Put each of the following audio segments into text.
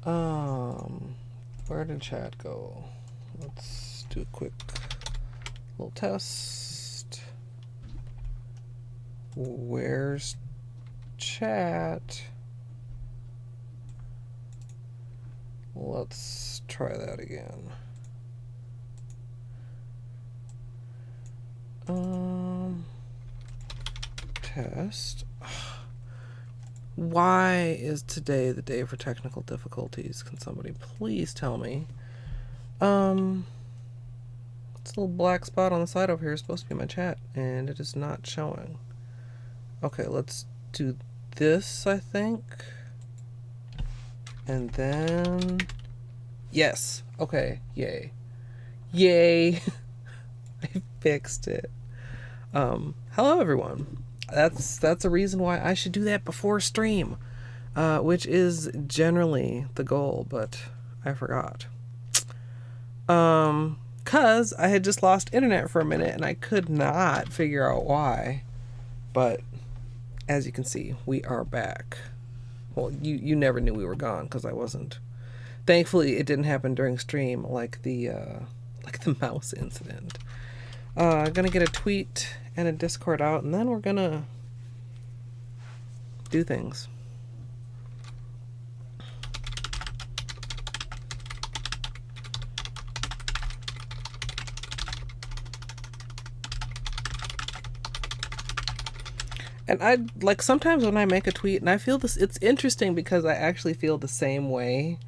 Where did chat go? Let's do a quick little test. Where's chat? Let's try that again. Test. Why is today the day for technical difficulties? Can somebody please tell me? This little black spot on the side over here is supposed to be my chat, and it is not showing. Okay, let's do this, I think. And then... Yes. Okay, yay. Yay! I fixed it. Hello everyone. That's a reason why I should do that before stream, which is generally the goal, but I forgot. Cause I had just lost internet for a minute and I could not figure out why. But as you can see, we are back. Well, you never knew we were gone because I wasn't. Thankfully, it didn't happen during stream like the mouse incident. Gonna get a tweet and a Discord out, and then we're gonna do things. And I like sometimes when I make a tweet, and I feel this. It's interesting because I actually feel the same way.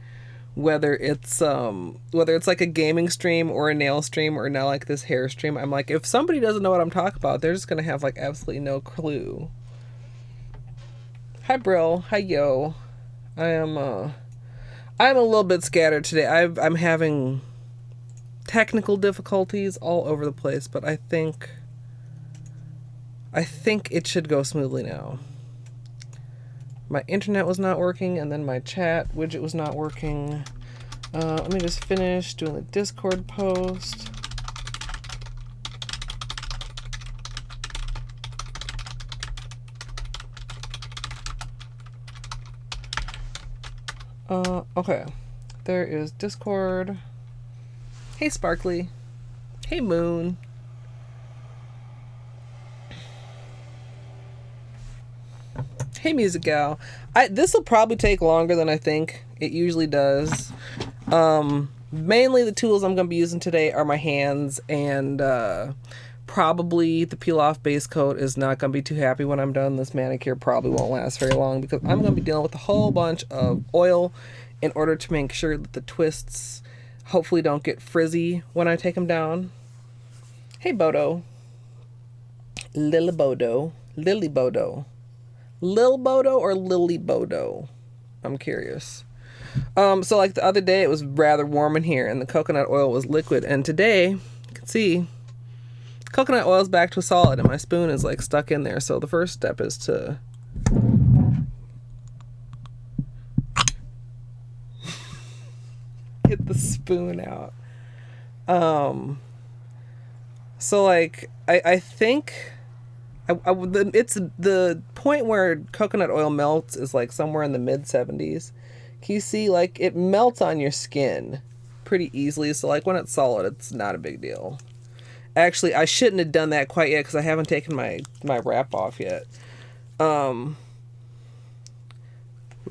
Whether it's like a gaming stream or a nail stream or now like this hair stream, I'm like, if somebody doesn't know what I'm talking about, they're just gonna have like absolutely no clue. Hi Brill, hi Yo. I'm a little bit scattered today. I'm having technical difficulties all over the place, but I think it should go smoothly now. My internet was not working, and then my chat widget was not working. Let me just finish doing the Discord post. Okay. There is Discord. Hey, Sparkly. Hey, Moon. Hey, Music Gal. This will probably take longer than I think it usually does. Mainly the tools I'm going to be using today are my hands, and probably the peel-off base coat is not going to be too happy when I'm done. This manicure probably won't last very long because I'm going to be dealing with a whole bunch of oil in order to make sure that the twists hopefully don't get frizzy when I take them down. Hey, Bodo. Lily Bodo. Lily Bodo. Lil Bodo or Lily Bodo? I'm curious. So like the other day it was rather warm in here and the coconut oil was liquid, and today you can see coconut oil is back to a solid and my spoon is like stuck in there. So the first step is to get the spoon out. So like I think it's the point where coconut oil melts is like somewhere in the mid 70s. Can you see, like, it melts on your skin pretty easily. So like when it's solid, it's not a big deal. Actually, I shouldn't have done that quite yet because I haven't taken my wrap off yet. We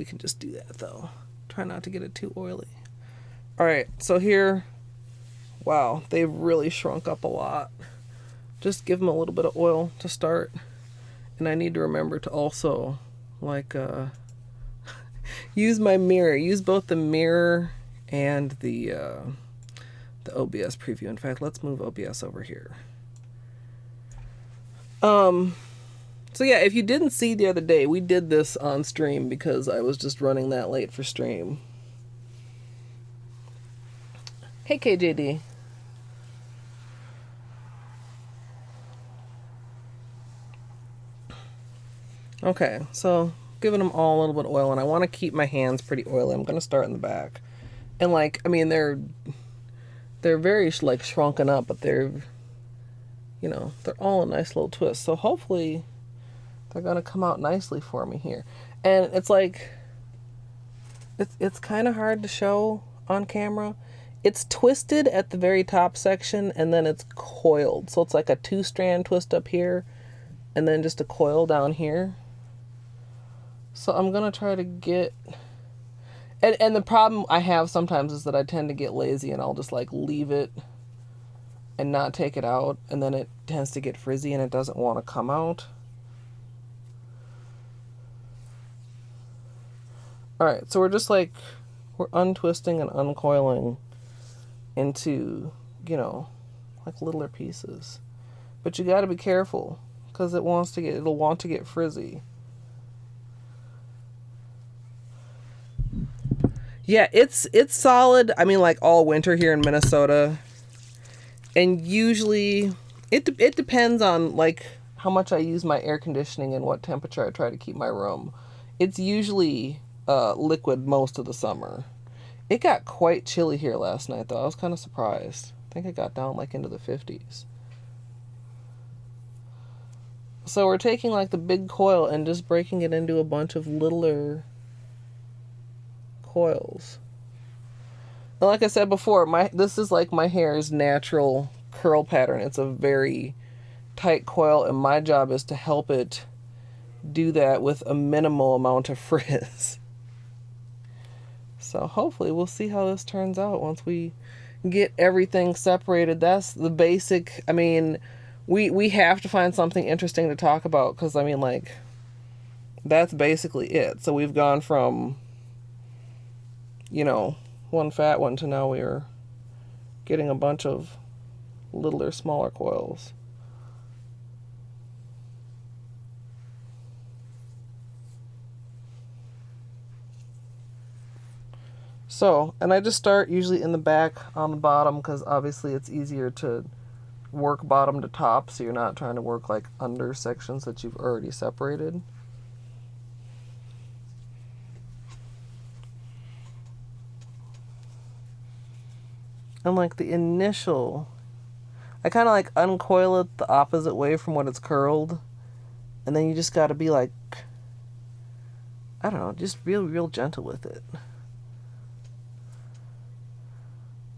can just do that though. Try not to get it too oily. All right, so here, wow, they've really shrunk up a lot. Just give them a little bit of oil to start. And I need to remember to also, like, use my mirror. Use both the mirror and the OBS preview. In fact, let's move OBS over here. So yeah, if you didn't see the other day, we did this on stream because I was just running that late for stream. Hey, KJD. Okay, so giving them all a little bit of oil, and I want to keep my hands pretty oily. I'm going to start in the back. And like, I mean, they're very like shrunken up, but they're, you know, they're all a nice little twist. So hopefully they're going to come out nicely for me here. And it's like, It's kind of hard to show on camera. It's twisted at the very top section and then it's coiled. So it's like a 2-strand twist up here and then just a coil down here. So I'm going to try to get... And the problem I have sometimes is that I tend to get lazy and I'll just like leave it and not take it out. And then it tends to get frizzy and it doesn't want to come out. Alright, so we're untwisting and uncoiling into, like littler pieces. But you got to be careful because it'll want to get frizzy. Yeah, it's solid. I mean, like all winter here in Minnesota. And usually it depends on like how much I use my air conditioning and what temperature I try to keep my room. It's usually liquid most of the summer. It got quite chilly here last night, though. I was kind of surprised. I think it got down like into the 50s. So we're taking like the big coil and just breaking it into a bunch of littler coils. And like I said before, this is like my hair's natural curl pattern. It's a very tight coil, and my job is to help it do that with a minimal amount of frizz. So hopefully we'll see how this turns out once we get everything separated. That's the basic. I mean, we have to find something interesting to talk about because, I mean, like, that's basically it. So we've gone from, one fat one to now we're getting a bunch of littler, smaller coils. So, and I just start usually in the back on the bottom because obviously it's easier to work bottom to top so you're not trying to work like under sections that you've already separated. And like the initial, I kind of like uncoil it the opposite way from what it's curled. And then you just got to be like, I don't know, just real gentle with it.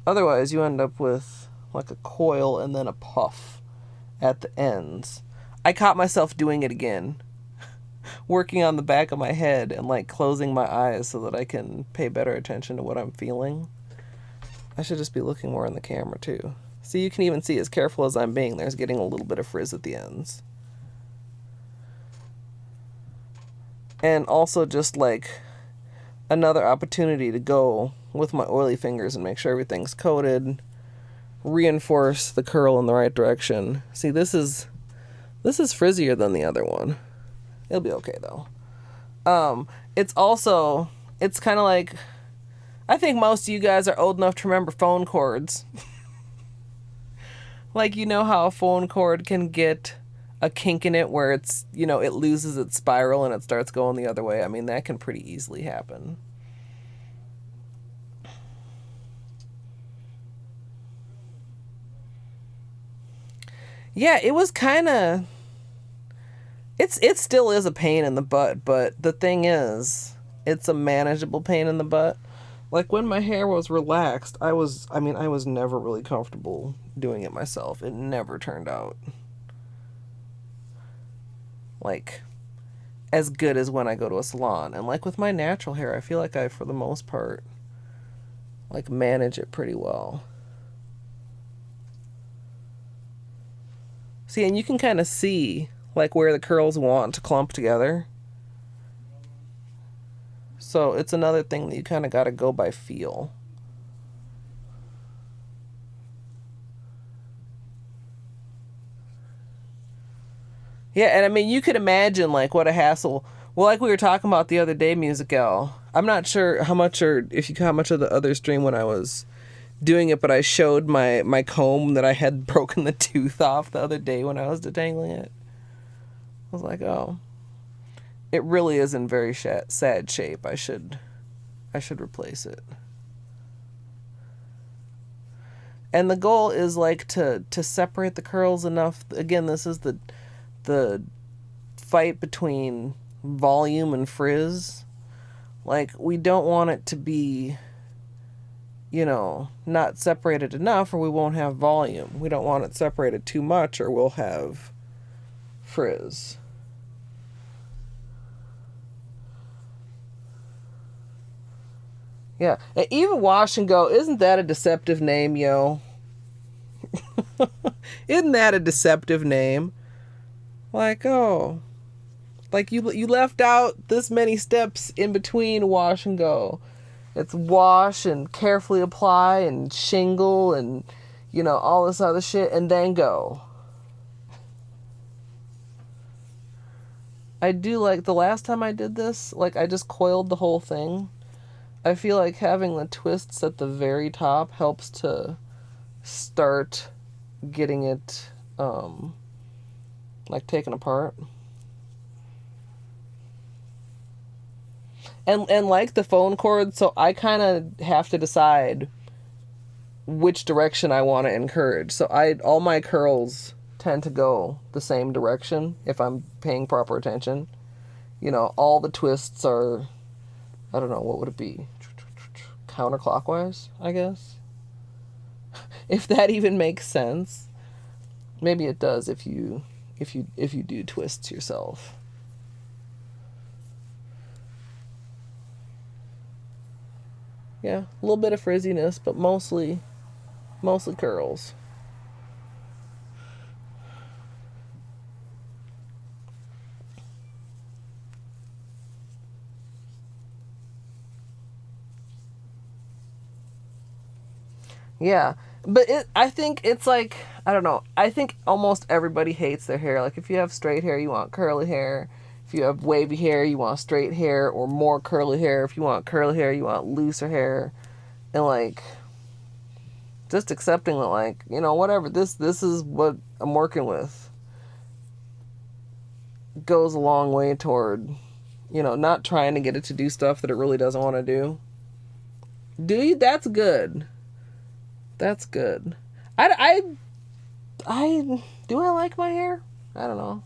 Otherwise, you end up with like a coil and then a puff at the ends. I caught myself doing it again, working on the back of my head and like closing my eyes so that I can pay better attention to what I'm feeling. I should just be looking more in the camera too. So you can even see, as careful as I'm being, there's getting a little bit of frizz at the ends. And also just like another opportunity to go with my oily fingers and make sure everything's coated, reinforce the curl in the right direction. See, this is frizzier than the other one. It'll be okay though. It's kind of like, I think most of you guys are old enough to remember phone cords. Like, you know how a phone cord can get a kink in it where it's, it loses its spiral and it starts going the other way. I mean, that can pretty easily happen. Yeah, it was kind of... It still is a pain in the butt, but the thing is, it's a manageable pain in the butt. Like, when my hair was relaxed, I was never really comfortable doing it myself. It never turned out, like, as good as when I go to a salon. And, like, with my natural hair, I feel like I, for the most part, like, manage it pretty well. See, and you can kind of see, like, where the curls want to clump together. So it's another thing that you kind of got to go by feel. Yeah, and I mean, you could imagine, like, what a hassle. Well, like we were talking about the other day, Musical. I'm not sure how much of the other stream when I was doing it, but I showed my comb that I had broken the tooth off the other day when I was detangling it. I was like, oh, it really is in very sad shape. I should replace it. And the goal is like to separate the curls enough. Again, this is the fight between volume and frizz. Like, we don't want it to be, you know, not separated enough or we won't have volume. We don't want it separated too much or we'll have frizz. Yeah. And even Wash and Go, isn't that a deceptive name, yo? Isn't that a deceptive name? Like, oh, like you left out this many steps in between Wash and Go. It's wash and carefully apply and shingle and, you know, all this other shit and then go. I do like the last time I did this, like I just coiled the whole thing. I feel like having the twists at the very top helps to start getting it like taken apart. And like the phone cord, so I kind of have to decide which direction I want to encourage. So all my curls tend to go the same direction if I'm paying proper attention. You know, all the twists are, I don't know, what would it be? Counterclockwise, I guess. If that even makes sense. Maybe it does if you do twists yourself. Yeah, a little bit of frizziness, but mostly curls. Yeah, but I think it's like, I don't know. I think almost everybody hates their hair. Like if you have straight hair, you want curly hair. If you have wavy hair, you want straight hair or more curly hair. If you want curly hair, you want looser hair. And like just accepting that, like, you know, whatever, this is what I'm working with, goes a long way toward, you know, not trying to get it to do stuff that it really doesn't want to do. Do you? That's good. That's good. I do I like my hair? I don't know.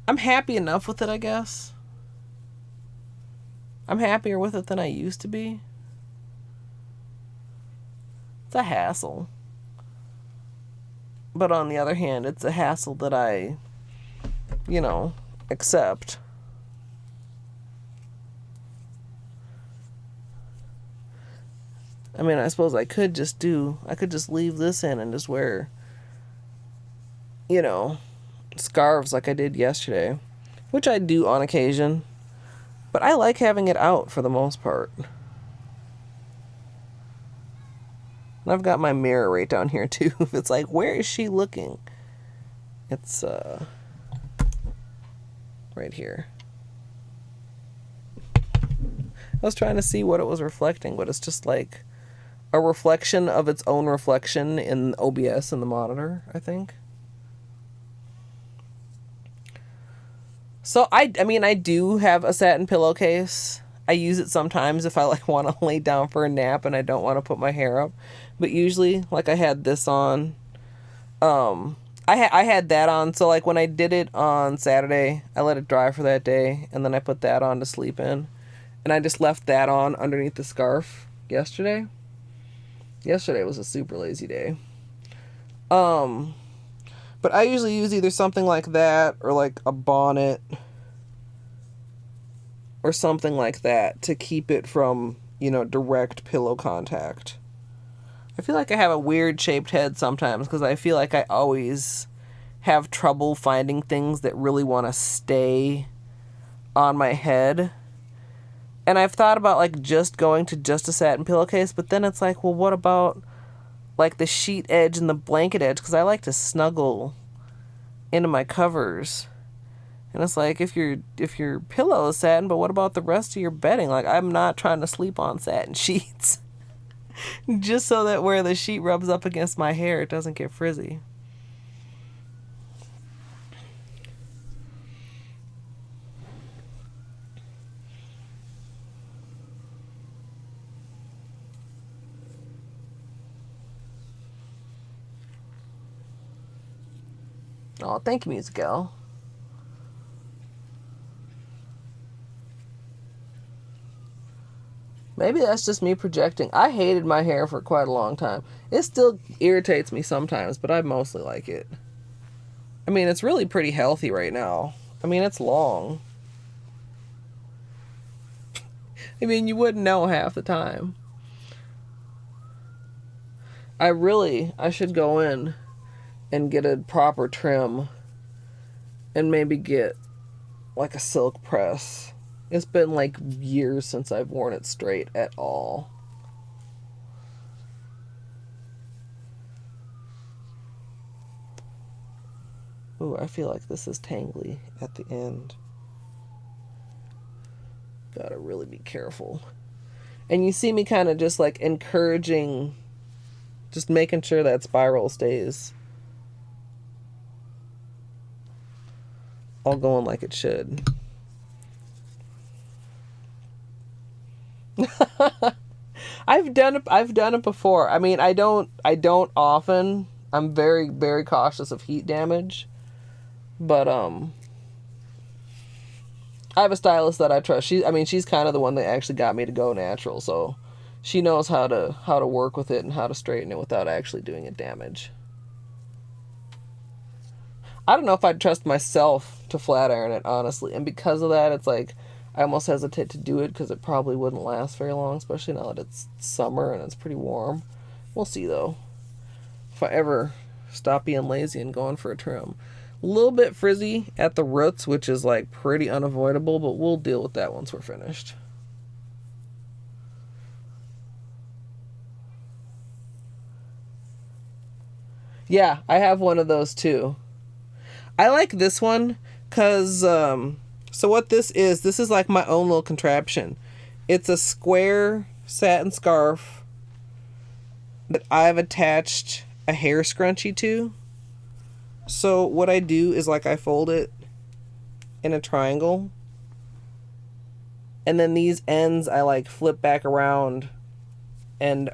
I'm happy enough with it, I guess. I'm happier with it than I used to be. It's a hassle. But on the other hand, it's a hassle that I, you know, accept. I mean, I suppose I could just leave this in and just wear, you know, scarves like I did yesterday, which I do on occasion, but I like having it out for the most part. And I've got my mirror right down here too. It's like, where is she looking? It's right here. I was trying to see what it was reflecting, but it's just like a reflection of its own reflection in OBS in the monitor, I think. So I mean, I do have a satin pillowcase. I use it sometimes if I like want to lay down for a nap and I don't want to put my hair up. But usually, like, I had this on. I had that on. So like when I did it on Saturday, I let it dry for that day, and then I put that on to sleep in, and I just left that on underneath the scarf yesterday. Yesterday was a super lazy day. But I usually use either something like that or like a bonnet or something like that to keep it from, you know, direct pillow contact. I feel like I have a weird shaped head sometimes because I feel like I always have trouble finding things that really want to stay on my head. And I've thought about like just going to just a satin pillowcase, but then it's like, well, what about like the sheet edge and the blanket edge? Because I like to snuggle into my covers. And it's like, if your pillow is satin, but what about the rest of your bedding? Like, I'm not trying to sleep on satin sheets. Just so that where the sheet rubs up against my hair, it doesn't get frizzy. Oh, thank you, Musical. Maybe that's just me projecting. I hated my hair for quite a long time. It still irritates me sometimes, but I mostly like it. I mean, it's really pretty healthy right now. I mean, it's long. I mean, you wouldn't know half the time. I should go in and get a proper trim and maybe get like a silk press. It's been like years since I've worn it straight at all. Ooh, I feel like this is tangly at the end. Gotta really be careful. And you see me kind of just like encouraging, just making sure that spiral stays all going like it should. I've done it before. I mean, I don't often. I'm very, very cautious of heat damage. But I have a stylist that I trust. She's kind of the one that actually got me to go natural, so she knows how to work with it and how to straighten it without actually doing it damage. I don't know if I'd trust myself to flat iron it, honestly. And because of that, it's like I almost hesitate to do it because it probably wouldn't last very long, especially now that it's summer and it's pretty warm. We'll see, though. If I ever stop being lazy and going for a trim. A little bit frizzy at the roots, which is like pretty unavoidable, but we'll deal with that once we're finished. Yeah, I have one of those too. I like this one because, so what this is like my own little contraption. It's a square satin scarf that I've attached a hair scrunchie to. So what I do is like I fold it in a triangle. And then these ends I like flip back around. And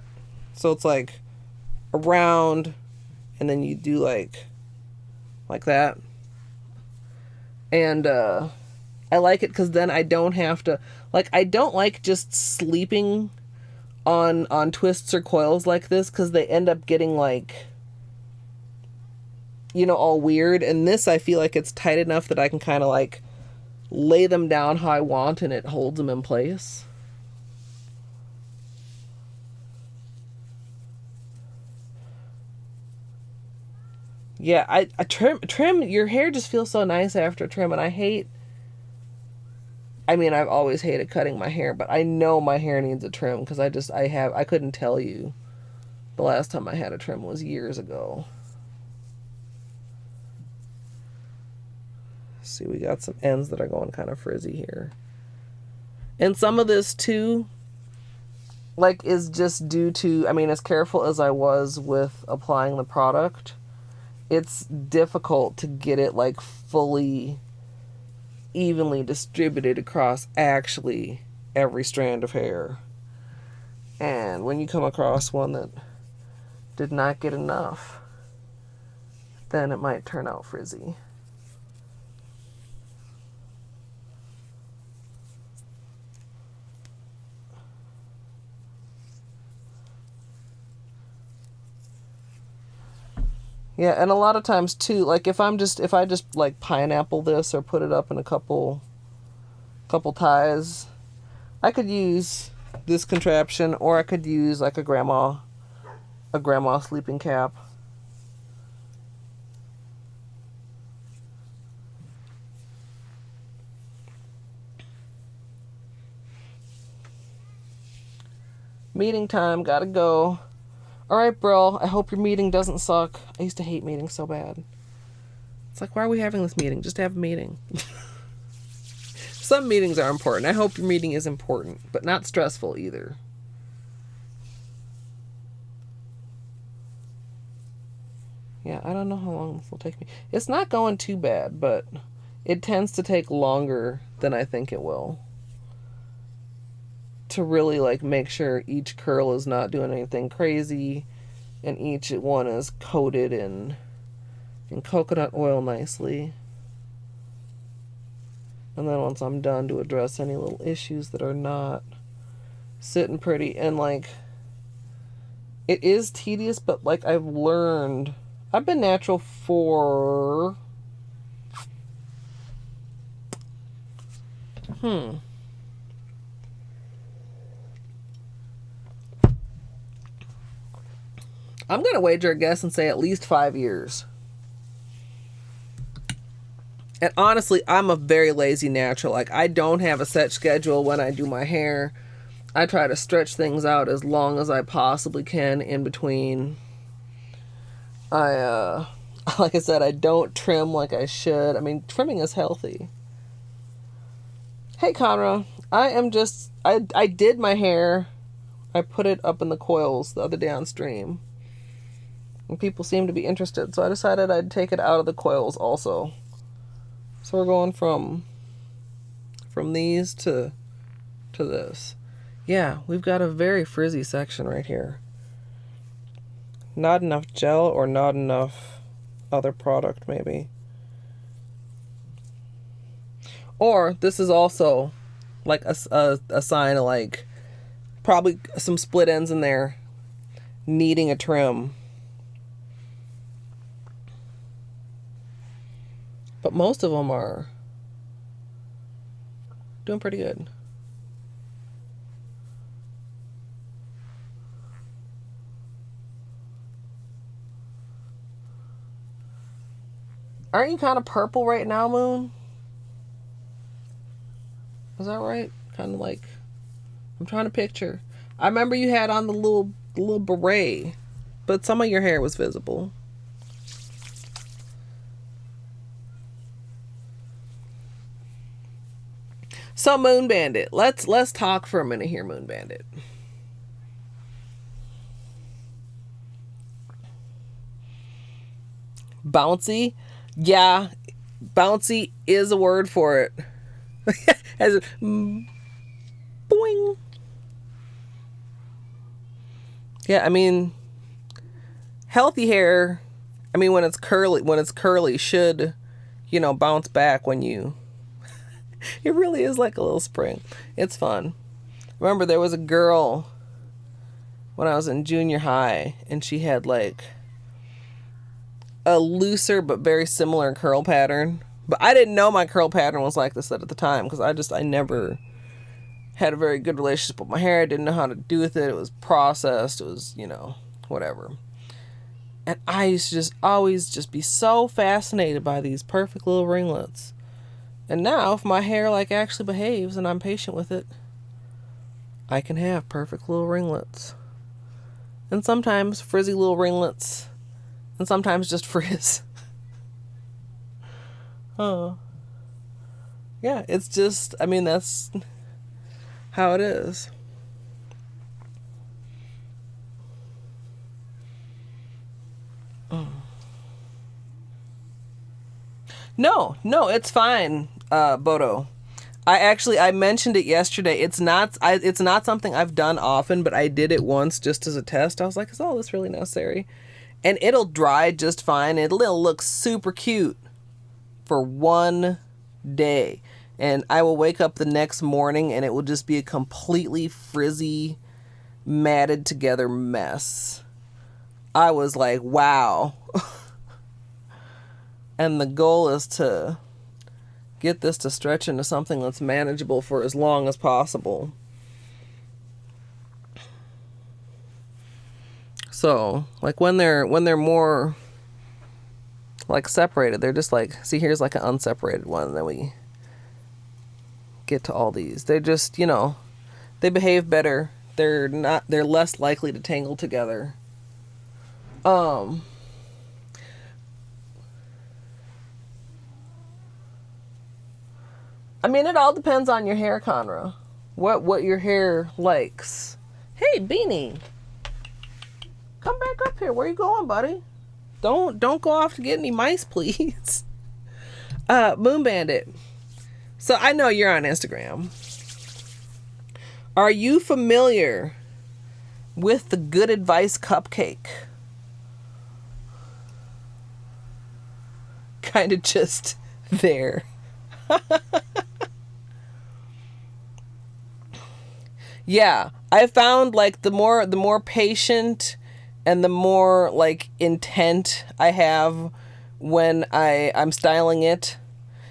so it's like around, and then you do like that. And I like it because then I don't have to, like, I don't like just sleeping on twists or coils like this because they end up getting like, you know, all weird. And this, I feel like it's tight enough that I can kind of like lay them down how I want and it holds them in place. Yeah, I trim, your hair just feels so nice after trim, and I've always hated cutting my hair, but I know my hair needs a trim because I couldn't tell you the last time I had a trim was years ago. See, we got some ends that are going kind of frizzy here. And some of this too, like, is just due to, as careful as I was with applying the product, it's difficult to get it like fully evenly distributed across actually every strand of hair. And when you come across one that did not get enough, then it might turn out frizzy. Yeah, and a lot of times too, like if I just like pineapple this or put it up in a couple ties, I could use this contraption, or I could use like a grandma sleeping cap. Meeting time, gotta go. Alright, bro, I hope your meeting doesn't suck. I used to hate meetings so bad. It's like, why are we having this meeting? Just have a meeting. Some meetings are important. I hope your meeting is important, but not stressful either. Yeah, I don't know how long this will take me. It's not going too bad, but it tends to take longer than I think it will. To really like make sure each curl is not doing anything crazy and each one is coated in coconut oil nicely. And then once I'm done, to address any little issues that are not sitting pretty. And like, it is tedious, but like I've learned, I've been natural for I'm gonna wager a guess and say at least 5 years. And honestly, I'm a very lazy natural. Like, I don't have a set schedule when I do my hair. I try to stretch things out as long as I possibly can in between. Like I said, I don't trim like I should. I mean, trimming is healthy. Hey, Conra, I did my hair. I put it up in the coils the other day on stream. And people seem to be interested, so I decided I'd take it out of the coils also. So we're going from these to this. Yeah, we've got a very frizzy section right here. Not enough gel or not enough other product, maybe. Or this is also like a sign of like probably some split ends in there needing a trim. But most of them are doing pretty good. Aren't you kind of purple right now, Moon? Is that right? Kind of like, I'm trying to picture. I remember you had on the little beret, but some of your hair was visible. So Moon Bandit, let's talk for a minute here, Moon Bandit. Bouncy? Yeah, bouncy is a word for it. As a, boing. Yeah, I mean, healthy hair, I mean, when it's curly should, bounce back when you, it really is like a little spring. It's fun. Remember, there was a girl when I was in junior high, and she had like a looser but very similar curl pattern. But I didn't know my curl pattern was like this at the time, because I never had a very good relationship with my hair. I didn't know how to do with it. It was processed. It was, whatever. And I used to just always just be so fascinated by these perfect little ringlets. And now, if my hair like actually behaves and I'm patient with it, I can have perfect little ringlets. And sometimes frizzy little ringlets. And sometimes just frizz. Oh. Yeah, it's just, I mean, that's how it is. No, it's fine, Bodo. I mentioned it yesterday. It's not something I've done often, but I did it once just as a test. I was like, is all this really necessary? And it'll dry just fine. It'll look super cute for one day. And I will wake up the next morning and it will just be a completely frizzy, matted together mess. I was like, wow. And the goal is to get this to stretch into something that's manageable for as long as possible. So, like when they're more like separated, they're just like, see, here's like an unseparated one, and then we get to all these. They're just, they behave better. They're less likely to tangle together. I mean, it all depends on your hair, Conra. What your hair likes. Hey, Beanie. Come back up here. Where you going, buddy? Don't go off to get any mice, please. Moon Bandit. So I know you're on Instagram. Are you familiar with the Good Advice Cupcake? Kind of just there. Yeah, I found like the more patient and the more like intent I have when I'm styling it.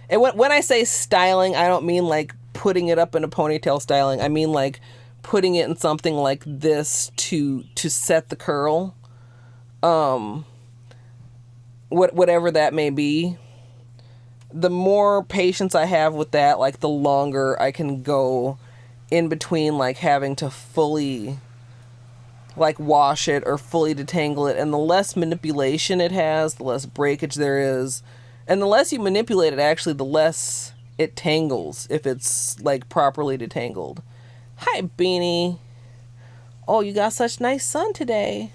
And when I say styling, I don't mean like putting it up in a ponytail styling. I mean like putting it in something like this to set the curl. Whatever that may be. The more patience I have with that, like the longer I can go in between like having to fully like wash it or fully detangle it, and the less manipulation it has, the less breakage there is, and the less you manipulate it, actually the less it tangles if it's like properly detangled. Hi, Beanie. Oh, you got such nice sun today.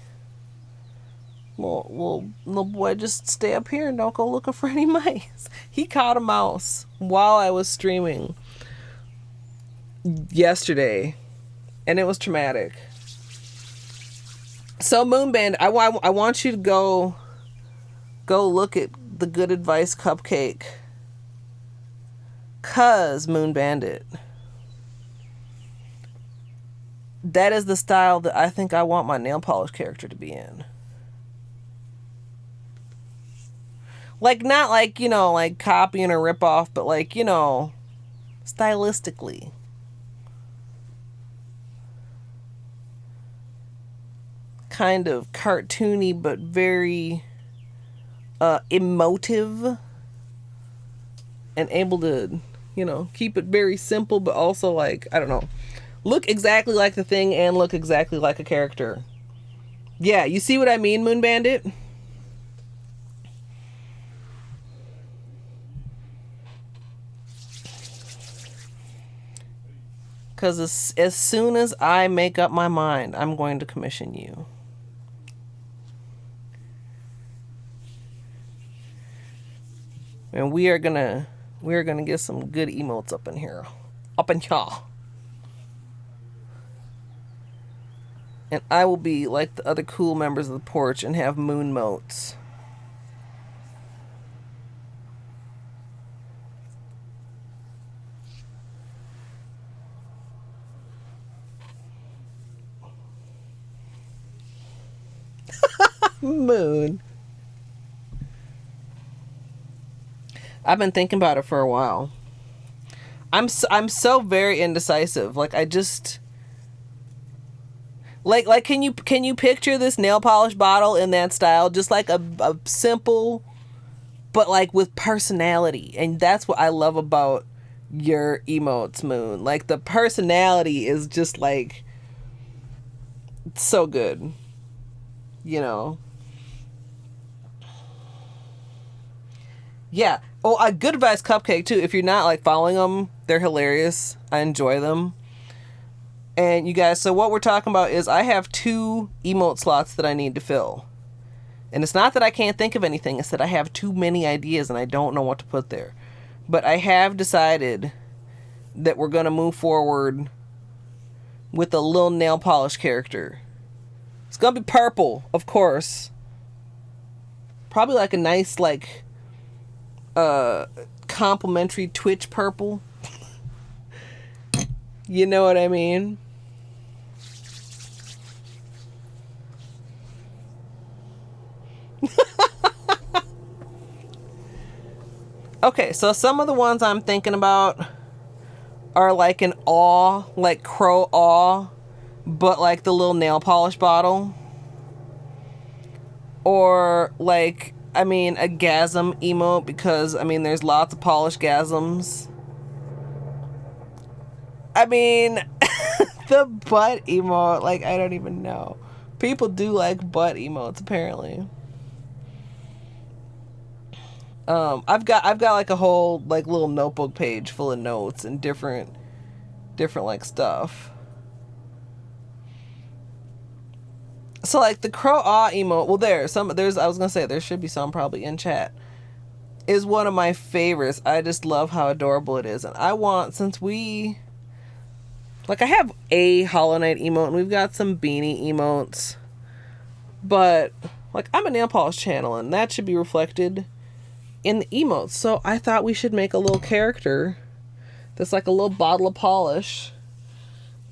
Well, little boy, just stay up here and don't go looking for any mice. He caught a mouse while I was streaming yesterday, and it was traumatic. So Moonband, I want you to go look at the Good Advice cupcake, cause Moon Bandit, that is the style that I think I want my nail polish character to be in. Like, not like, like copying or rip off, but like, stylistically. Kind of cartoony, but very emotive. And able to, keep it very simple, but also like, I don't know, look exactly like the thing and look exactly like a character. Yeah, you see what I mean, Moon Bandit? Because as soon as I make up my mind, I'm going to commission you. And we are gonna get some good emotes up in here. Up in here. And I will be like the other cool members of the porch and have moon motes. Moon. I've been thinking about it for a while. I'm so very indecisive. Like, I just like can you picture this nail polish bottle in that style, just like a simple but like with personality. And that's what I love about your emotes, Moon. Like, the personality is just like so good. Yeah. Oh, a Good Advice cupcake too. If you're not like following them, they're hilarious. I enjoy them. And you guys, so what we're talking about is I have 2 emote slots that I need to fill. And it's not that I can't think of anything, it's that I have too many ideas and I don't know what to put there. But I have decided that we're going to move forward with a little nail polish character. It's going to be purple, of course. Probably like a nice, like, complimentary Twitch purple. You know what I mean? Okay, so some of the ones I'm thinking about are like an awe, like crow awe, but like the little nail polish bottle. Or like, a gasm emote, because there's lots of polished gasms. The butt emote, like, I don't even know. People do like butt emotes, apparently. I've got like a whole like little notebook page full of notes and different like stuff. So like the crow awe emote, well, I was gonna say there should be some probably in chat, is one of my favorites. I just love how adorable it is. And I want, since we like, I have a Hollow Knight emote and we've got some beanie emotes, but like, I'm a nail polish channel and that should be reflected in the emotes. So I thought we should make a little character that's like a little bottle of polish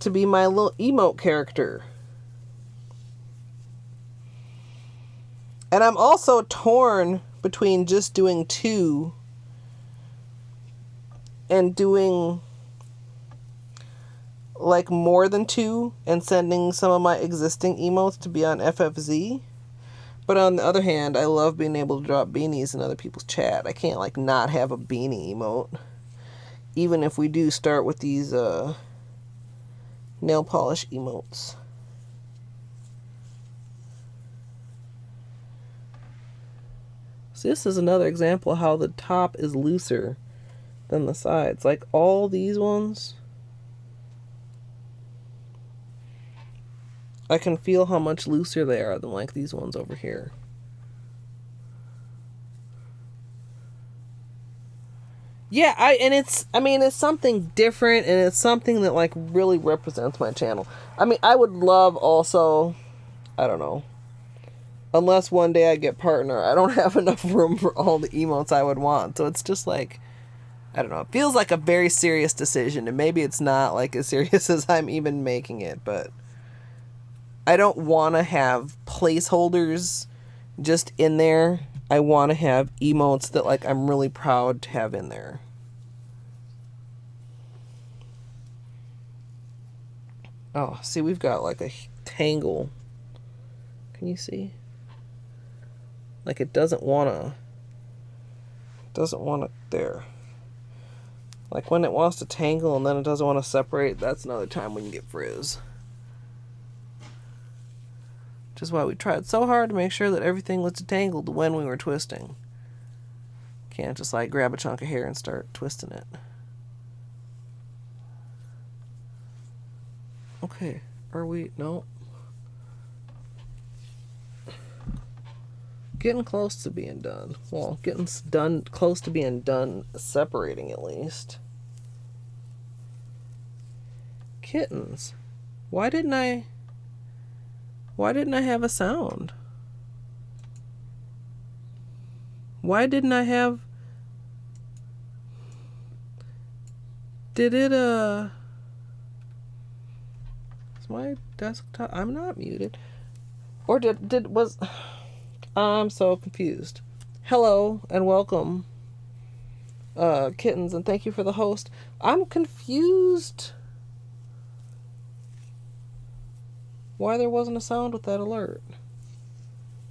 to be my little emote character. And I'm also torn between just doing 2 and doing like more than 2 and sending some of my existing emotes to be on FFZ. But on the other hand, I love being able to drop beanies in other people's chat. I can't like not have a beanie emote. Even if we do start with these nail polish emotes. So this is another example of how the top is looser than the sides. Like all these ones, I can feel how much looser they are than like these ones over here. Yeah, it's something different, and it's something that like really represents my channel. I mean, I would love also, I don't know, unless one day I get partner, I don't have enough room for all the emotes I would want. So it's just like, I don't know, it feels like a very serious decision, and maybe it's not like as serious as I'm even making it, but I don't want to have placeholders just in there. I want to have emotes that like I'm really proud to have in there. Oh, see, we've got like a tangle. Can you see? Like it doesn't want to there. Like when it wants to tangle and then it doesn't want to separate, that's another time when you get frizz. Which is why we tried so hard to make sure that everything was detangled when we were twisting. Can't just like grab a chunk of hair and start twisting it. Okay, are we? No. Getting close to being done. Well, getting done, close to being done separating at least. Kittens. Why didn't I have a sound? Why didn't I have... Did it, is my desktop... I'm not muted. Or was... I'm so confused. Hello and welcome, kittens, and thank you for the host. I'm confused why there wasn't a sound with that alert.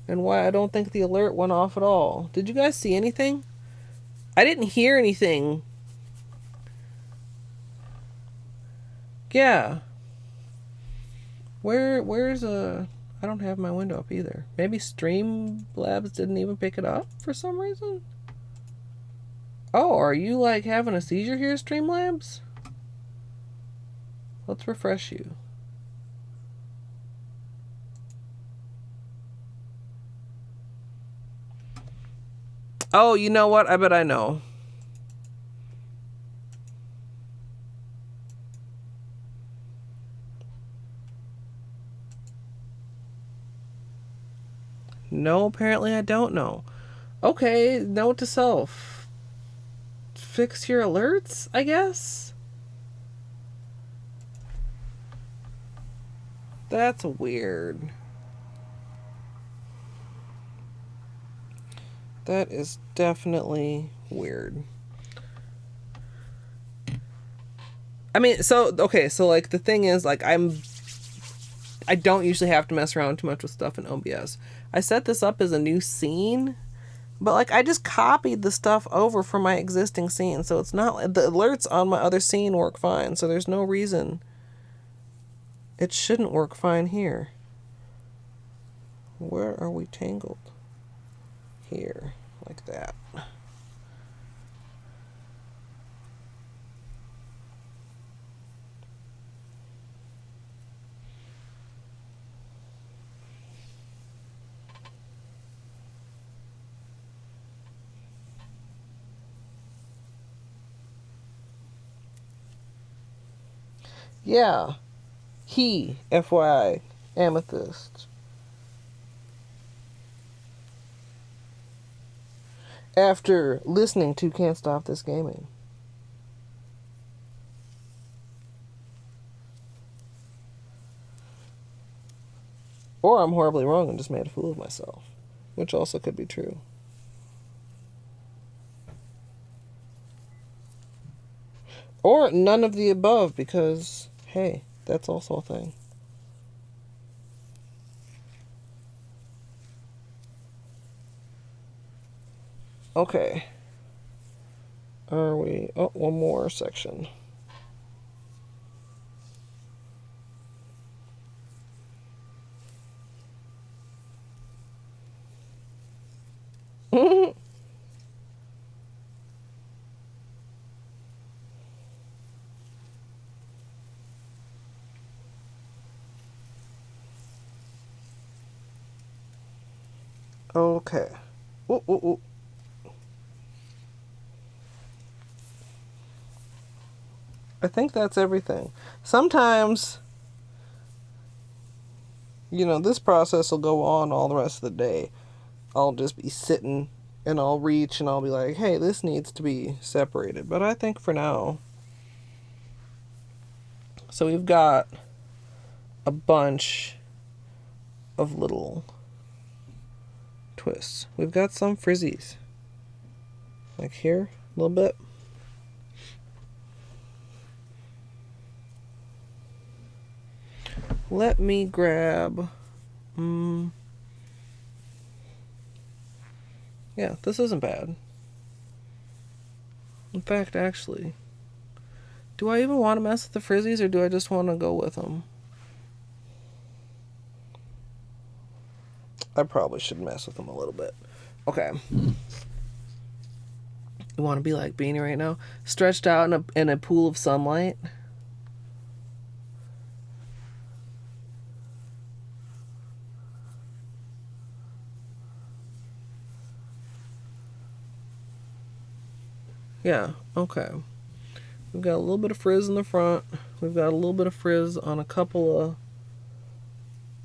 And why I don't think the alert went off at all. Did you guys see anything? I didn't hear anything. Yeah. Where's I don't have my window up either. Maybe Streamlabs didn't even pick it up for some reason? Oh, are you like having a seizure here, Streamlabs? Let's refresh you. Oh, you know what? I bet I know. No, apparently I don't know. Okay, note to self. Fix your alerts, I guess? That's weird. That is definitely weird. I mean, so, okay, so, like, the thing is, like, I don't usually have to mess around too much with stuff in OBS. I set this up as a new scene, but, like, I just copied the stuff over from my existing scene, so it's not, the alerts on my other scene work fine, so there's no reason it shouldn't work fine here. Where are we tangled? Here, like that. Yeah. He, FYI, Amethyst. After listening to Can't Stop This Gaming. Or I'm horribly wrong and just made a fool of myself, which also could be true. Or none of the above, because, hey, that's also a thing. Okay. Are we... Oh, one more section. Okay. Ooh, ooh, ooh. I think that's everything. Sometimes, you know, this process will go on all the rest of the day. I'll just be sitting and I'll reach and I'll be like, hey, this needs to be separated. But I think for now... So we've got a bunch of little twists. We've got some frizzies. Like here, a little bit. Let me grab... Yeah, this isn't bad. In fact, actually... Do I even want to mess with the frizzies, or do I just want to go with them? I probably should mess with them a little bit. Okay. You want to be like Beanie right now? Stretched out in a pool of sunlight. Yeah, okay. We've got a little bit of frizz in the front. We've got a little bit of frizz on a couple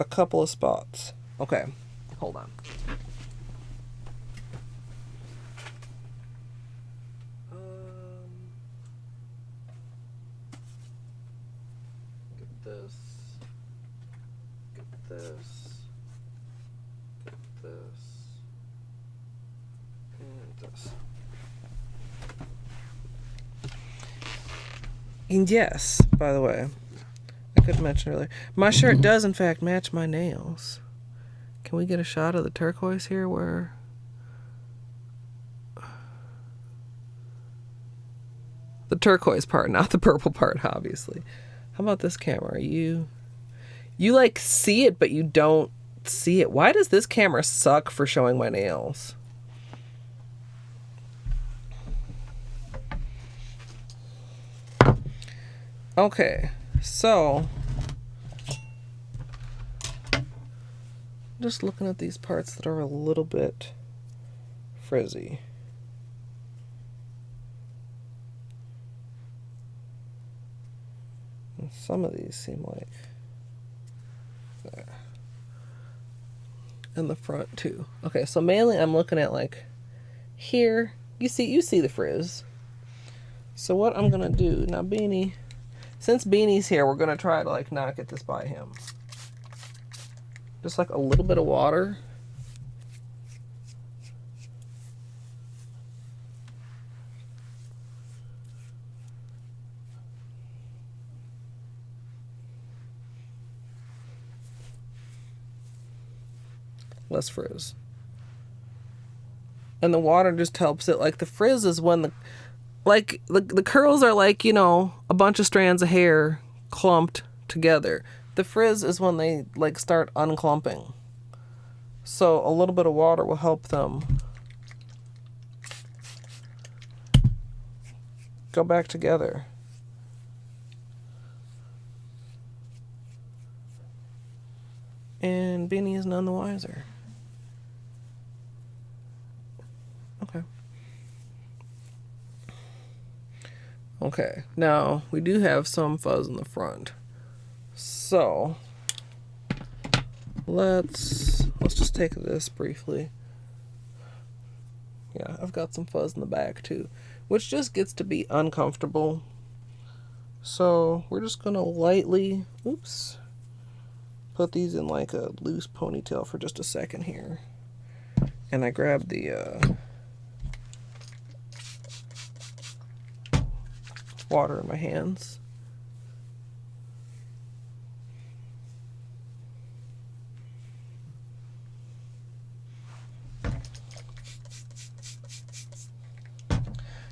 of spots. Okay, hold on. Get this. Get this. Get this. And this. And yes, by the way, I could mention earlier, my shirt does in fact match my nails. Can we get a shot of the turquoise here where... The turquoise part, not the purple part, obviously. How about this camera? You like see it, but you don't see it. Why does this camera suck for showing my nails? Okay, so just looking at these parts that are a little bit frizzy. And some of these seem like there. And the front too. Okay, so mainly I'm looking at like here. You see the frizz. So what I'm gonna do now, Beanie. Since Beanie's here, we're going to try to, like, not get this by him. Just, like, a little bit of water. Less frizz. And the water just helps it. Like, the frizz is when the curls are like, you know, a bunch of strands of hair clumped together. The frizz is when they like start unclumping. So a little bit of water will help them go back together. And Beanie is none the wiser. Okay. Okay, now we do have some fuzz in the front. So let's just take this briefly. Yeah, I've got some fuzz in the back too, which just gets to be uncomfortable. So we're just gonna lightly, put these in like a loose ponytail for just a second here. And I grab the water in my hands.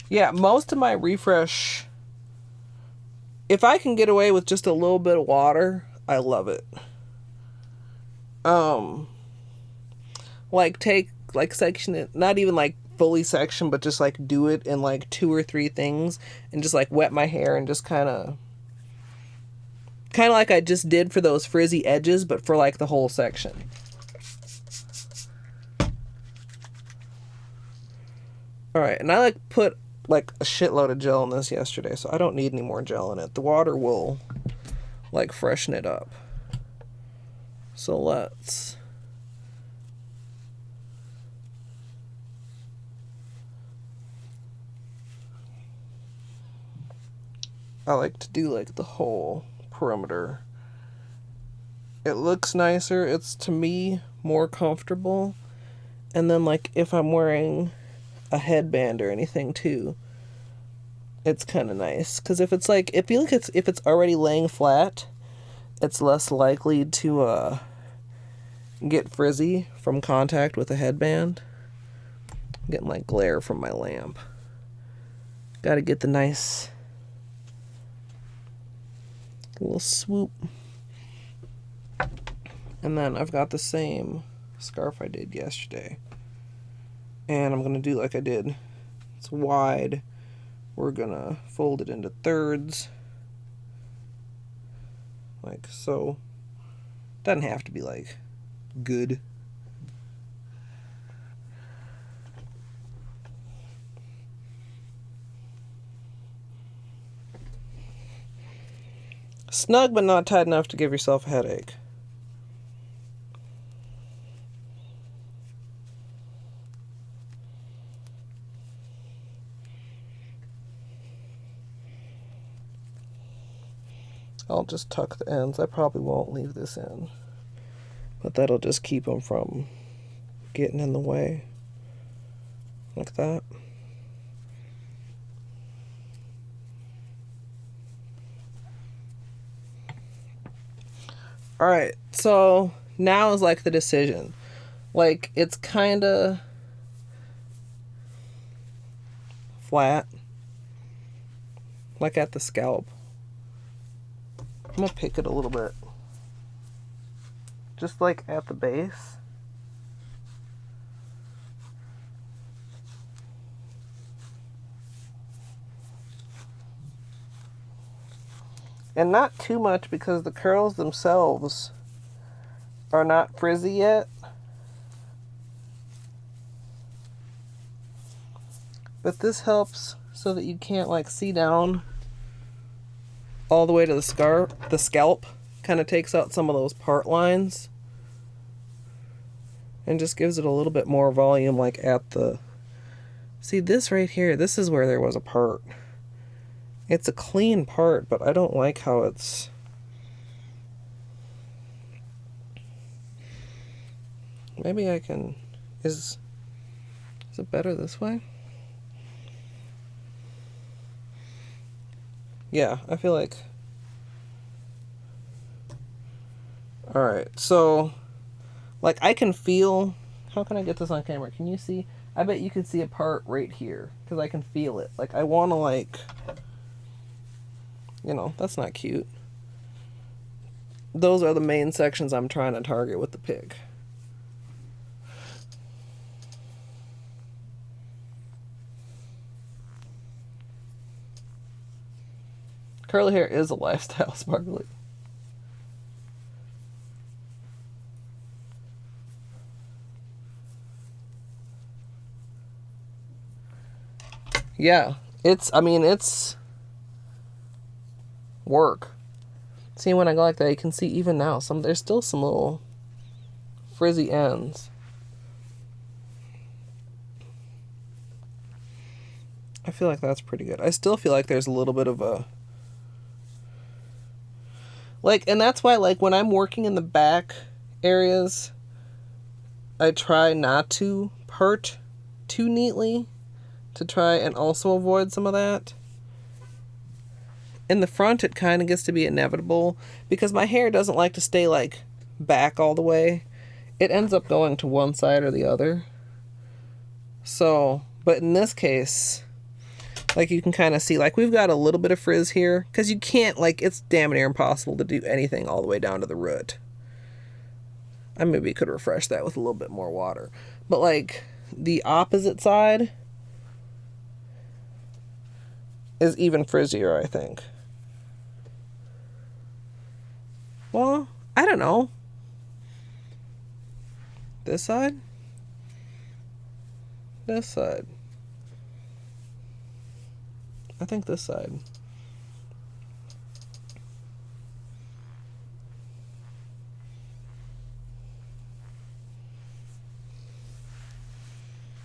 Yeah, most of my refresh, if I can get away with just a little bit of water, I love it. Like take, like section it, not even like fully section, but just like do it in like 2 or 3 things and just like wet my hair and just kind of like I just did for those frizzy edges, but for like the whole section. All right, and I like put like a shitload of gel in this yesterday, so I don't need any more gel in it. The water will like freshen it up. So let's I like to do like the whole perimeter. It looks nicer. It's, to me, more comfortable. And then like if I'm wearing a headband or anything too, it's kind of nice. Because if it's like, if it's already laying flat, it's less likely to get frizzy from contact with a headband. I'm getting like glare from my lamp. Got to get the nice little swoop. And then I've got the same scarf I did yesterday. And I'm going to do like I did. It's wide. We're going to fold it into thirds. Like so. Doesn't have to be like good. Snug but not tight enough to give yourself a headache. I'll just tuck the ends. I probably won't leave this in, but that'll just keep them from getting in the way. Like that. Alright, so now is like the decision. Like, it's kind of flat, like at the scalp. I'm going to pick it a little bit. Just like at the base. And not too much because the curls themselves are not frizzy yet. But this helps so that you can't like see down all the way to the scalp. Kind of takes out some of those part lines. And just gives it a little bit more volume like at the... See this right here, this is where there was a part. It's a clean part, but I don't like how it's... Maybe I can... Is it better this way? Yeah, I feel like... Alright, so... Like, I can feel... How can I get this on camera? Can you see? I bet you can see a part right here. Because I can feel it. Like, I want to, like... You know, that's not cute. Those are the main sections I'm trying to target with the pick. Curly hair is a lifestyle, Sparkly. Yeah, it's work. See, when I go like that, you can see even now, there's still some little frizzy ends. I feel like that's pretty good. I still feel like there's a little bit of a... Like, and that's why, like, when I'm working in the back areas, I try not to part too neatly to try and also avoid some of that. In the front, it kind of gets to be inevitable because my hair doesn't like to stay, like, back all the way. It ends up going to one side or the other. So, but in this case, like, you can kind of see, like, we've got a little bit of frizz here because you can't, like, it's damn near impossible to do anything all the way down to the root. I maybe could refresh that with a little bit more water. But, like, the opposite side is even frizzier, I think. Well, I don't know. This side? This side. I think this side.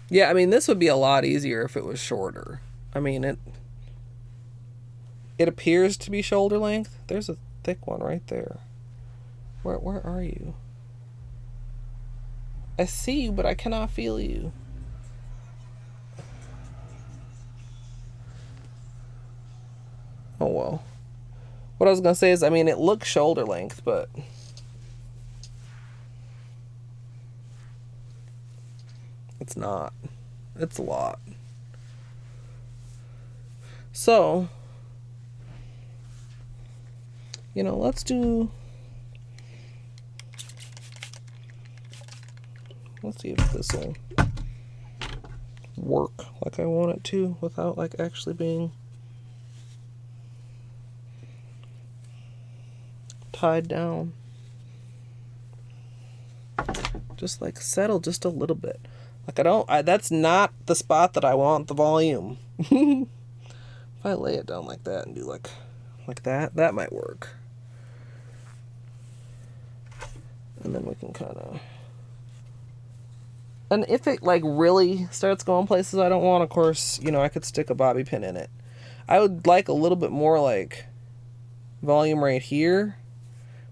Yeah, I mean, this would be a lot easier if it was shorter. I mean, it appears to be shoulder length. There's a thick one right there. Where are you? I see you, but I cannot feel you. Oh, well. What I was going to say is, I mean, it looks shoulder length, but it's not. It's a lot. So, you know, let's see if this will work like I want it to without, like, actually being tied down. Just, like, settle just a little bit. Like, that's not the spot that I want the volume. If I lay it down like that and do like that, that might work. And then we can kind of... And if it, like, really starts going places I don't want, of course, you know, I could stick a bobby pin in it. I would like a little bit more, like, volume right here,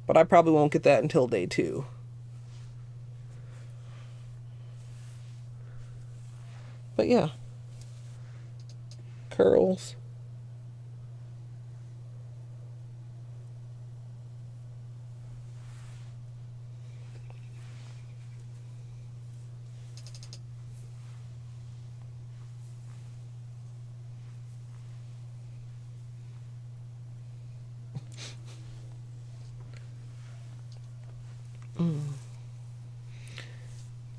but I probably won't get that until day 2. But yeah. Curls.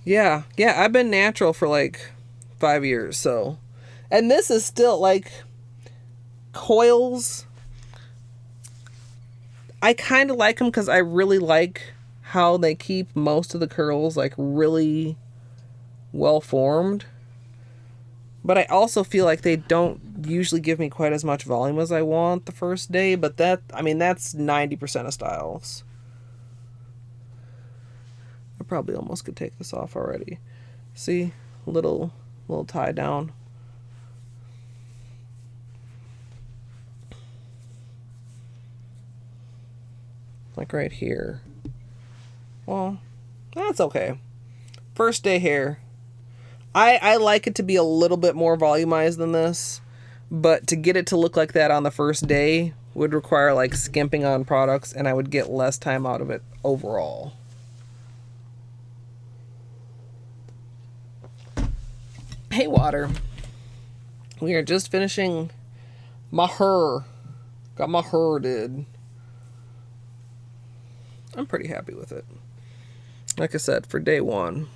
Yeah, I've been natural for like 5 years, so. And this is still, like, coils. I kind of like them because I really like how they keep most of the curls, like, really well formed. But I also feel like they don't usually give me quite as much volume as I want the first day, but that, I mean, that's 90% of styles. I probably almost could take this off already. See? Little tie down. Like right here. Well, that's okay. First day hair. I like it to be a little bit more volumized than this, but to get it to look like that on the first day would require, like, skimping on products, and I would get less time out of it overall. Hey, water. We are just finishing my hair. Got my hair did. I'm pretty happy with it. Like I said, for day 1.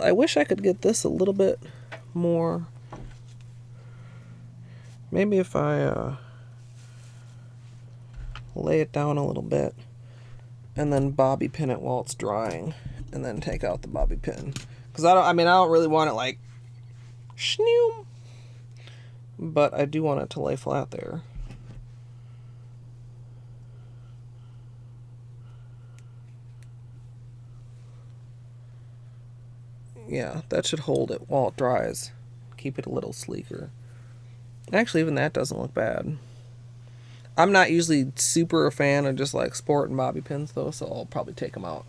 I wish I could get this a little bit more. Maybe if I lay it down a little bit and then bobby pin it while it's drying and then take out the bobby pin. Because I don't really want it like shneum, but I do want it to lay flat there. Yeah, that should hold it while it dries. Keep it a little sleeker. Actually, even that doesn't look bad. I'm not usually super a fan of just like sporting bobby pins though, so I'll probably take them out.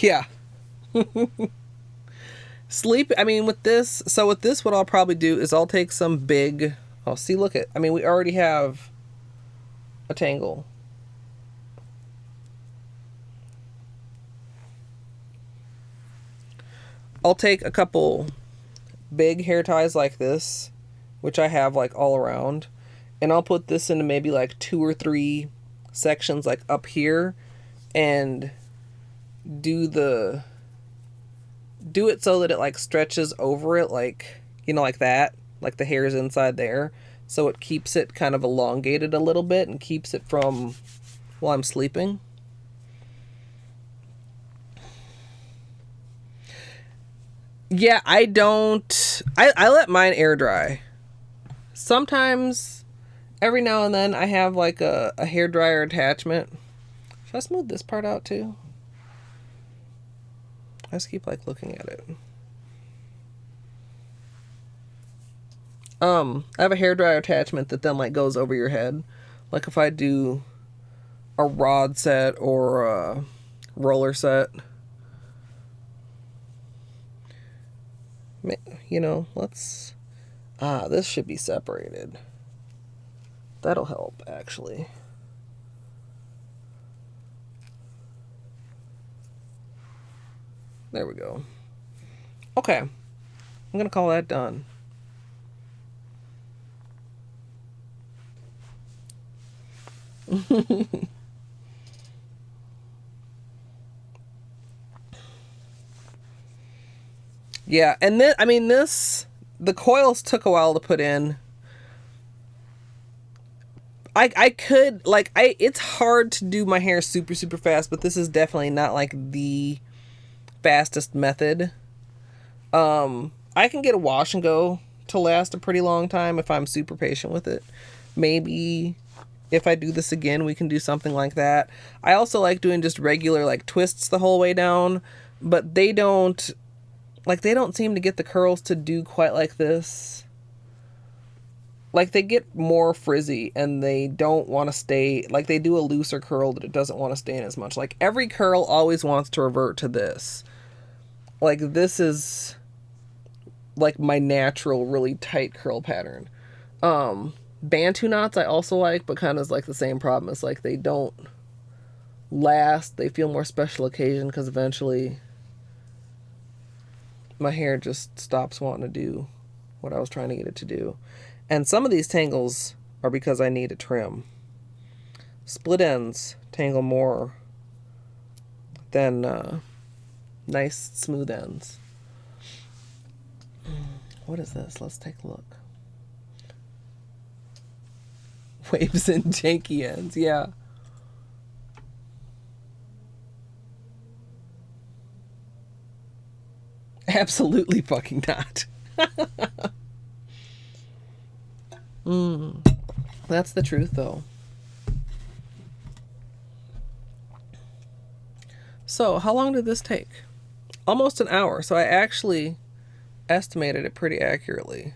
Yeah. Sleep, I mean, with this, so with this, what I'll probably do is I'll take some big, oh, see, look at, I mean, we already have a tangle. I'll take a couple big hair ties like this, which I have like all around, and I'll put this into maybe like 2 or 3 sections like up here, and do it so that it like stretches over it, like, you know, like that, like the hair is inside there, so it keeps it kind of elongated a little bit and keeps it from while I'm sleeping. Yeah, I don't, I let mine air dry. Sometimes, every now and then, I have like a hair dryer attachment. Should I smooth this part out too? I just keep like looking at it. I have a hair dryer attachment that then like goes over your head. Like if I do a rod set or a roller set. You know, let's... this should be separated. That'll help, actually. There we go. Okay. I'm gonna call that done. Yeah, and then, I mean, the coils took a while to put in. I could, like, it's hard to do my hair super, super fast, but this is definitely not, like, the fastest method. I can get a wash and go to last a pretty long time if I'm super patient with it. Maybe if I do this again, we can do something like that. I also like doing just regular, like, twists the whole way down, but they don't seem to get the curls to do quite like this. Like, they get more frizzy and they don't want to stay, like, they do a looser curl that it doesn't want to stay in as much. Like, every curl always wants to revert to this. Like, this is like my natural really tight curl pattern. Bantu knots I also like, but kind of is like the same problem. It's like they don't last. They feel more special occasion because eventually my hair just stops wanting to do what I was trying to get it to do. And some of these tangles are because I need a trim. Split ends tangle more than nice smooth ends. What is this? Let's take a look. Waves and janky ends, yeah. Absolutely fucking not. That's the truth, though. So, how long did this take? Almost an hour, so I actually estimated it pretty accurately.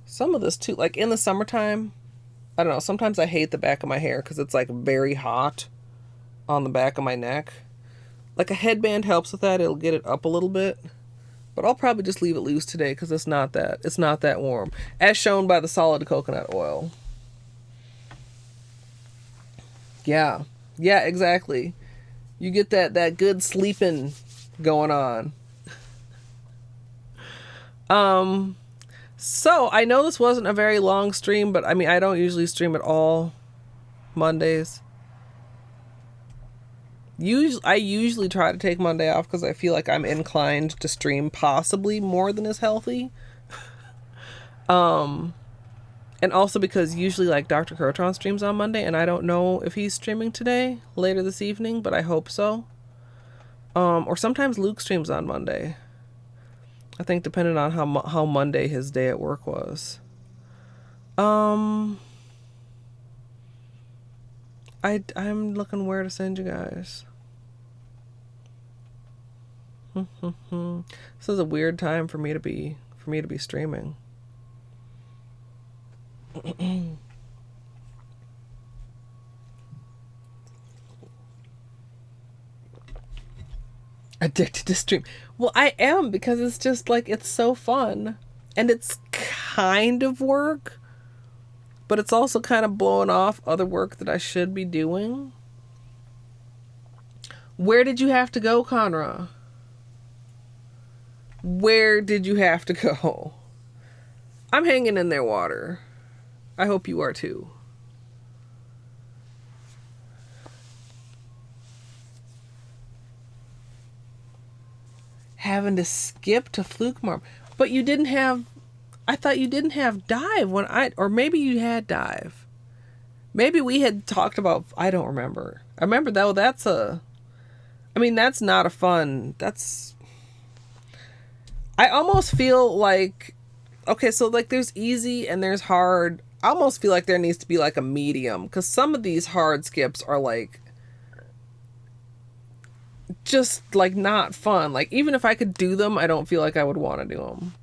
Some of this too, like in the summertime, I don't know, sometimes I hate the back of my hair because it's like very hot on the back of my neck. Like a headband helps with that, it'll get it up a little bit. But I'll probably just leave it loose today because it's not that warm. As shown by the solid coconut oil. Yeah. Yeah, exactly. You get that good sleeping going on. So I know this wasn't a very long stream, but I mean, I don't usually stream at all Mondays. I usually try to take Monday off because I feel like I'm inclined to stream possibly more than is healthy. And also because usually like Dr. Crotron streams on Monday and I don't know if he's streaming today, later this evening, but I hope so. Or sometimes Luke streams on Monday. I think depending on how Monday his day at work was. I'm looking where to send you guys. This is a weird time for me to be streaming. Addicted to stream. Well, I am, because it's just like, it's so fun. And it's kind of work, but it's also kind of blowing off other work that I should be doing. Where did you have to go, Conra? Where did you have to go? I'm hanging in there, Water. I hope you are too. Having to skip to Fluke Marm. But you didn't have... I thought you didn't have Dive when or maybe you had Dive. Maybe we had talked about... I don't remember. I remember, though, that's a... I mean, that's not a fun... That's... I almost feel like... Okay, so, like, there's easy and there's hard. I almost feel like there needs to be, like, a medium. Because some of these hard skips are, like... just, like, not fun. Like, even if I could do them, I don't feel like I would want to do them.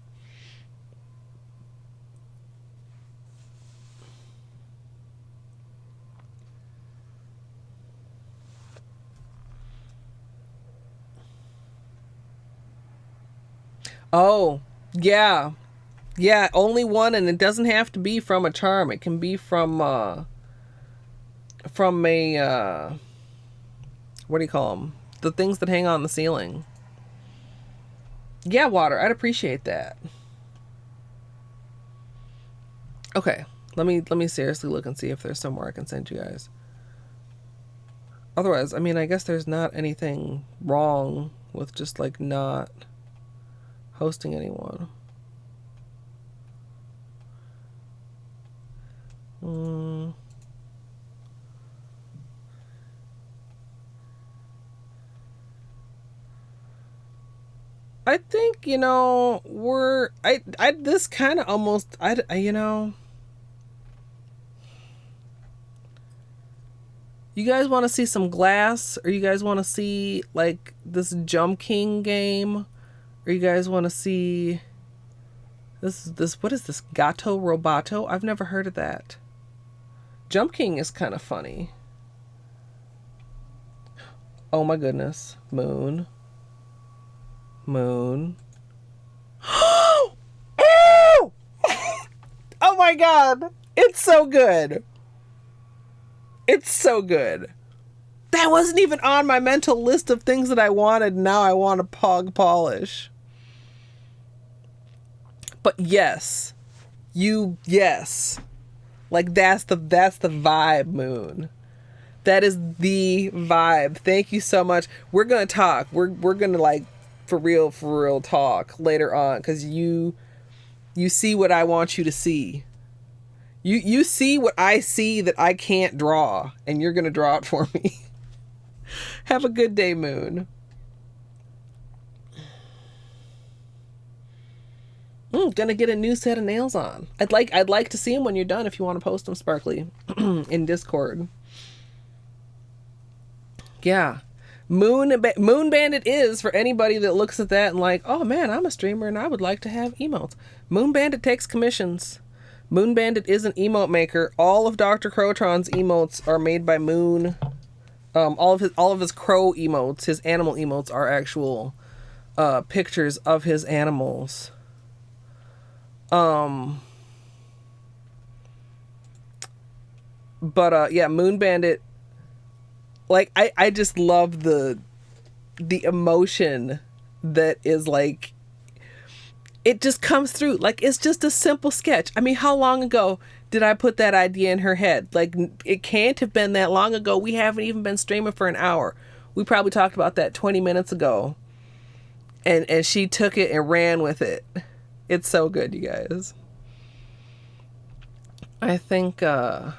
Oh, yeah. Yeah, only one, and it doesn't have to be from a charm. It can be from a, what do you call them? The things that hang on the ceiling. Yeah, Water, I'd appreciate that. Okay, let me seriously look and see if there's somewhere I can send you guys. Otherwise, I mean, I guess there's not anything wrong with just, like, not hosting anyone. I think, you know, this kind of almost, you know, you guys want to see some glass, or you guys want to see, like, this Jump King game, or you guys want to see this, what is this, Gato Roboto? I've never heard of that. Jump King is kind of funny. Oh my goodness. Moon. Oh! Oh my god! It's so good. It's so good. That wasn't even on my mental list of things that I wanted. Now I want a Pog Polish. But yes. Yes. Like, that's the vibe, Moon. That is the vibe. Thank you so much. We're gonna talk. We're gonna, like, for real talk later on, because you see what I want you to see. You see what I see that I can't draw, and you're gonna draw it for me. Have a good day, Moon. Gonna get a new set of nails on. I'd like to see them when you're done, if you want to post them, Sparkly, in Discord. Yeah. Moon Bandit is, for anybody that looks at that and like, oh man, I'm a streamer and I would like to have emotes. Moon Bandit takes commissions. Moon Bandit is an emote maker. All of Dr. Crowtron's emotes are made by Moon. All of his crow emotes, his animal emotes, are actual pictures of his animals. But yeah, Moon Bandit, like, I just love the emotion that is, like, it just comes through. Like, it's just a simple sketch. I mean, how long ago did I put that idea in her head? Like, it can't have been that long ago. We haven't even been streaming for an hour. We probably talked about that 20 minutes ago. And she took it and ran with it. It's so good, you guys. I think, I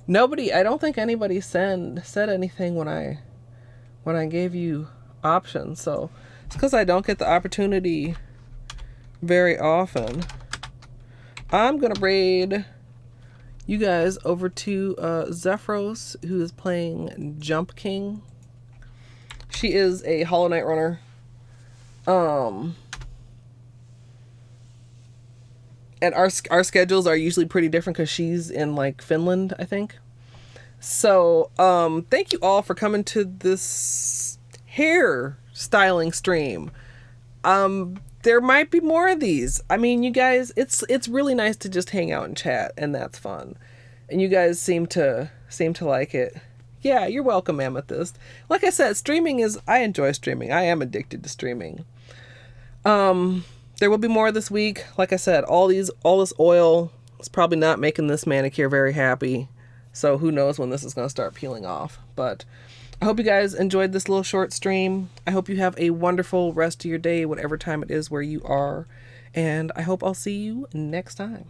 don't think anybody said anything when I gave you options. So it's because I don't get the opportunity very often. I'm going to braid you guys over to Zephyros, who is playing Jump King. She is a Hollow Knight runner. And our schedules are usually pretty different because she's in like Finland, I think. So thank you all for coming to this hair styling stream. There might be more of these. I mean, you guys, it's really nice to just hang out and chat, and that's fun. And you guys seem to like it. Yeah, you're welcome, Amethyst. Like I said, I enjoy streaming. I am addicted to streaming. There will be more this week. Like I said, all this oil is probably not making this manicure very happy. So who knows when this is going to start peeling off. But I hope you guys enjoyed this little short stream. I hope you have a wonderful rest of your day, whatever time it is where you are. And I hope I'll see you next time.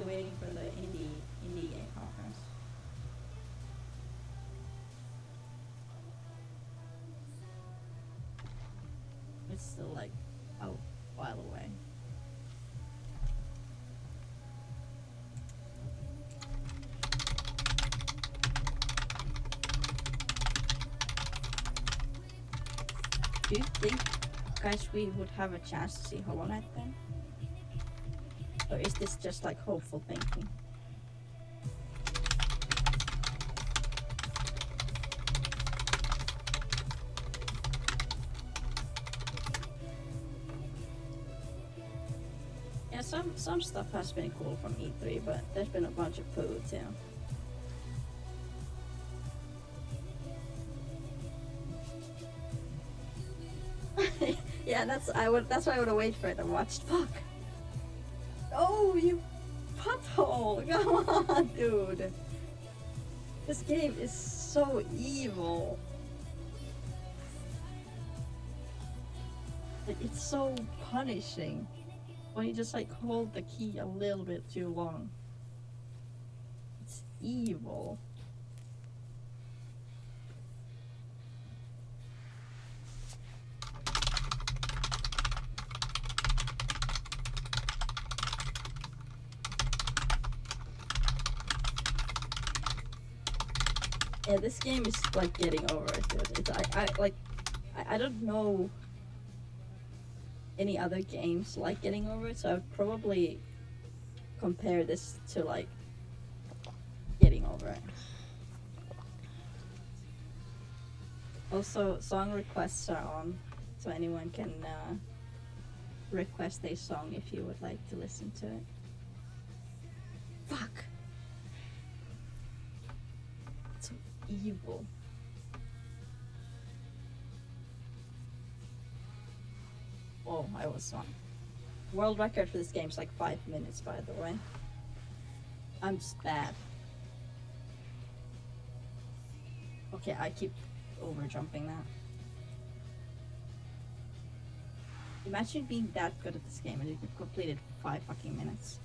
Waiting for the indie game conference. It's still like a while away. Do you think, guys, we would have a chance to see Hollow Knight then? Or is this just like hopeful thinking? Yeah, some stuff has been cool from E3, but there's been a bunch of poo too. Yeah, that's why I would have waited for it and watched. Fuck. Oh, you butthole! Come on, dude. This game is so evil. Like, it's so punishing when you just like hold the key a little bit too long. It's evil. Yeah, this game is like getting over it, dude. It's I don't know any other games like getting over it, so I'd probably compare this to like getting over it. Also, song requests are on, so anyone can request a song if you would like to listen to it. Fuck! It's so evil. Oh, I was wrong. World record for this game is like 5 minutes, by the way. I'm just bad. Okay, I keep over jumping that. Imagine being that good at this game and you completed 5 fucking minutes.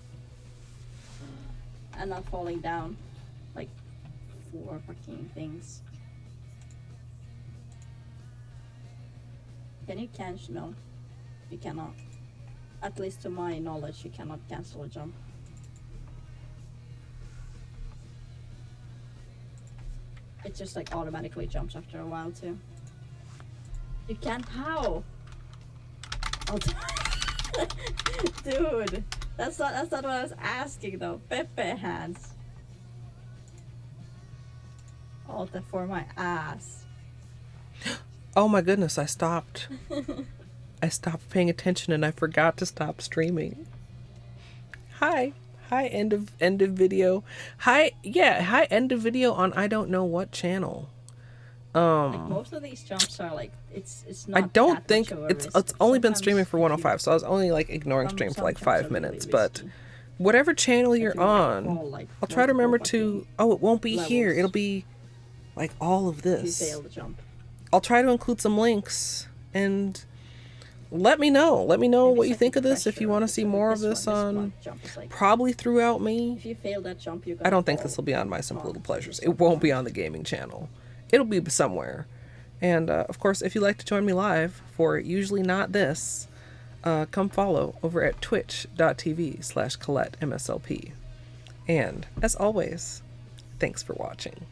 And not falling down like 4 fucking things. Can you cancel? No, you cannot. At least to my knowledge, you cannot cancel a jump. It just like automatically jumps after a while too. You can't how? Oh, dude, that's not what I was asking though. Pepe hands. All that for my ass. Oh my goodness, I stopped. I stopped paying attention and I forgot to stop streaming. Hi. Hi, end of video. Hi, end of video on I don't know what channel. Like most of these jumps are like it's not. I don't that think much of a it's risk. only been Sometimes streaming for if 105, so I was only like ignoring stream for like 5 sometimes are minutes. really But risky. whatever channel If you're you, like, on, fall, like, I'll try to multiple remember to. fucking Oh, it won't be here. levels. It'll be like all of if you this. fail the jump. I'll try to include some links and let me know. Let me know Maybe what you second think of this. If you pressure, want to so see with more of one, this on, one jump is like, probably throughout me. if you fail that jump, you I don't think this will be on my Simple Little Pleasures. It won't be on the gaming channel. It'll be somewhere. And of course, if you'd like to join me live for usually not this, come follow over at twitch.tv/Colette MSLP. And as always, thanks for watching.